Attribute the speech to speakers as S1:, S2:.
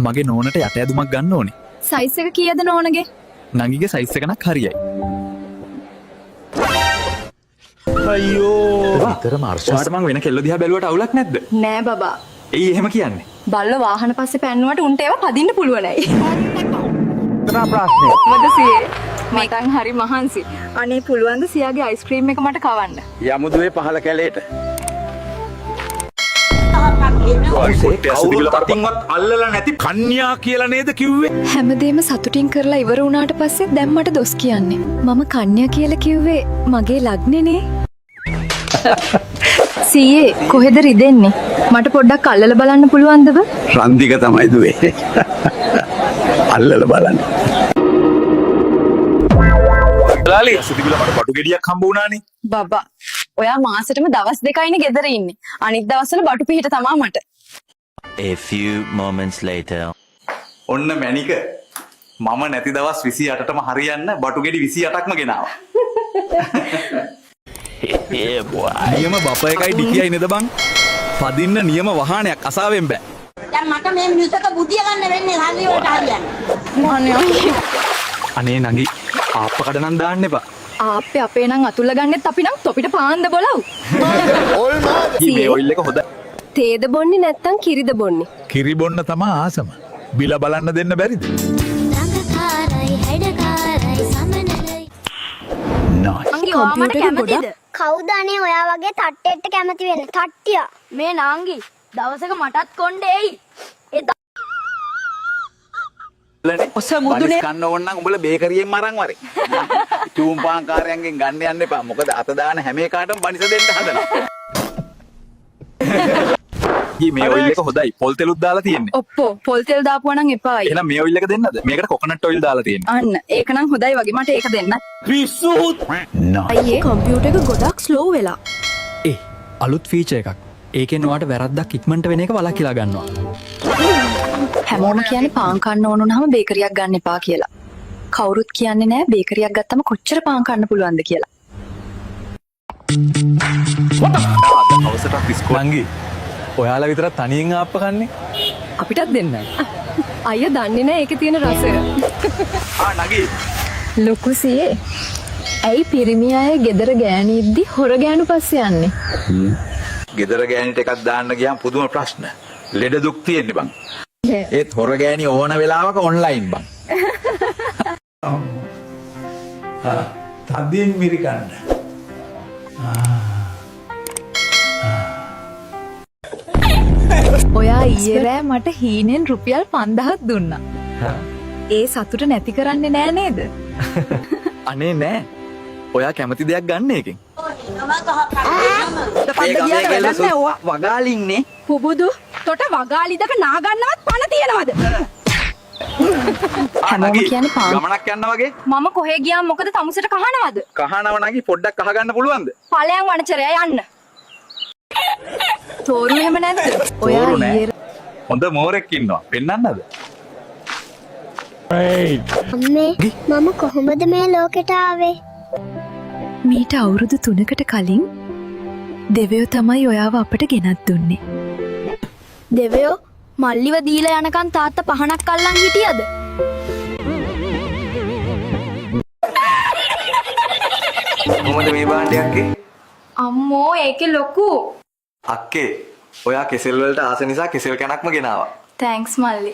S1: මගේ නෝනට යට ඇදුමක් ගන්න ඕනේ.
S2: සයිස් එක කීයද නෝනගේ?
S1: නංගිගේ සයිස් එකක් හරියයි.
S3: අයියෝ
S1: විතරම අර්ශාට මං වෙන කෙල්ල දිහා බැලුවට අවුලක් නැද්ද?
S2: නෑ බබා.
S1: එයි එහෙම කියන්නේ.
S2: බල්ල වාහන පස්සේ පැන්නුවට උන්ට ඒවා පදින්න පුළුවනයි.
S3: ප්‍රශ්නේ
S2: මොකද සියේ? මටන් හරි මහන්සි. අනේ පුළුවන් ද සියාගේ අයිස්ක්‍රීම් එක මට කවන්න?
S3: යමුදුවේ පහල කැලේට
S1: කවුරුත් අල්ලලා නැති කන්‍යා කියලා නේද කිව්වේ?
S2: හැමදේම සතුටින් කරලා ඉවර වුණාට පස්සේ දැන් මට දොස් කියන්නේ. මම කන්‍යා කියලා කිව්වේ මගේ ලග්නේනේ. සීයේ කොහෙද රිදෙන්නේ? මට පොඩ්ඩක් අල්ලලා බලන්න පුළුවන්ද බ?
S3: රන්දික තමයි දුවේ අල්ලලා බලන්න
S1: ලාලි සුදිවිල මට බඩු ගෙඩියක් හම්බ වුණානේ.
S2: බබා ඔයා මාසෙටම දවස් දෙකයිනේ ගෙදර ඉන්නේ. අනිත් දවස්වල බටු පිහිට තමා මට.
S4: A few moments later.
S1: ඔන්න මැනික මම නැති දවස් 28ටම හරියන්න බටු ගෙඩි 28ක්ම ගෙනාවා.
S4: Yeah, boy.
S1: නියම බප එකයි ඩිකියයි නේද බං? පදින්න නියම වාහනයක් අසාවෙන් බෑ.
S5: දැන් මට මේ මිනිස්සුක බුදිය ගන්න වෙන්නේ හරි වලට හරියන්නේ.
S1: අනේ නංගි ආප්ප කඩනම් දාන්න එපා.
S2: ආප්පේ අපේ නම් අතුල්ල ගන්නෙත් අපි නම් තොපිට පාන්ද බොලව්.
S1: මේ ඔයිල් එක හොඳයි.
S2: තේද බොන්නේ නැත්තම් කිරිද බොන්නේ?
S6: කිරි බොන්න තමා ආසම. බිල බලන්න දෙන්න බැරිද?
S7: රඟකාරයි හැඩකාරයි සමනලයි
S2: අංගි ඔයා මට කැමතිද?
S7: කවුද අනේ ඔයා වගේ තට්ටෙට කැමති වෙන්නේ? තට්ටිය.
S2: මේ නාංගි දවසක මටත් කොණ්ඩේයි.
S1: ඔස මුදුනේ කන්න ඕන නම් උඹලා බේකරියෙන් මරන් වරේ. චූම් පාන්කාරයන්ගෙන් ගන්න යන්න එපා. මොකද අත දාන හැම එකටම බනිස දෙන්න හදනවා. මේ ඔයිල් එක හොඳයි. පොල් තෙලුත් දාලා තියෙන්නේ.
S2: ඔප්පෝ පොල් තෙල් දාපුවා නම් එපායි.
S1: එහෙනම් මේ ඔයිල් එක දෙන්නද? මේකට කොකනට් ඔයිල් දාලා තියෙන්නේ.
S2: අන්න ඒක නම් හොඳයි වගේ මට ඒක දෙන්න.
S1: පිස්සුත්.
S2: අයියේ කම්පියුටර් එක ගොඩක් ස්ලෝ වෙලා.
S1: ඒ අලුත් ෆීචර් එකක්. ඒකෙන් ඔයාට වැරද්දක් ඉක්මනට වෙන එක වළක්විලා ගන්නවා.
S2: හැමෝම කියන්නේ පාන් කන්න ඕන වුනහම බේකරියක් ගන්න එපා කියලා. කවුරුත් කියන්නේ නෑ බේකරියක් ගත්තම කොච්චර පාන් කන්න පුළුවන්ද කියලා.
S1: අවසරක් බිස්කෝට්. නංගි ඔයාලා විතරක් තනියෙන් ආප්ප කන්නේ?
S2: අපිටත් දෙන්නයි. අයියා දන්නේ නෑ ඒකේ තියෙන රසය.
S1: නගි
S2: ලොකු සියේ. ඇයි පිරිමි අය ගෙදර ගෑනිද්දි හොර ගෑනු පස්සේ යන්නේ?
S1: ගෙදර ගෑනිට එකක් දාන්න ගියාම පුදුම ප්‍රශ්න. ලෙඩ දුක් තියෙන්නේ බං. ඒත් හොර ගෑණි ඕන වෙලාවක ඔන්ලයින් බං.
S6: තදින් මිරිකන්න.
S2: ඔයා ඊයේ රෑ මට හීනෙන් රුපියල් 5000ක් දුන්නා. ඒ සතුට නැති කරන්නේ නෑ නේද?
S1: අනේ නෑ. ඔයා කැමති දෙයක් ගන්න එකෙන්. වගාලින්නේ.
S2: පුබුදු තොට වගාලිදක නාගන්නවත් පණ තියෙනවද? හැමෝම කියන්නේ පාන්.
S1: ගමනක් යන්න වගේ.
S2: මම කොහෙ ගියාම මොකද තමුසෙට කහනවද?
S1: කහනව නගි පොඩ්ඩක් අහගන්න පුළුවන්ද?
S2: ඵලයන් වනචරය යන්න. තෝරු එහෙම නැද්ද? ඔයා
S1: තෝරු නෑ.
S2: ඊයේ
S1: හොඳ මෝරෙක් ඉන්නවා. පෙන්නන්නද?
S7: අම්මේ මම කොහොමද මේ ලෝකෙට ආවේ?
S2: මීට අවුරුදු 3කට කලින් දෙවියෝ තමයි ඔයාව අපට ගෙනත් දුන්නේ. දෙවියෝ මල්ලිව දීලා යනකන් තාත්තා පහනක් අල්ලන් හිටියද?
S1: කොහොමද මේ භාණ්ඩයක්ගේ?
S2: අම්මෝ ඒකේ ලොකු.
S1: අක්කේ ඔයා කෙසෙල් වලට ආස නිසා කෙසෙල් කැනක්ම ගෙනාවා.
S2: තෑන්ක්ස් මල්ලි.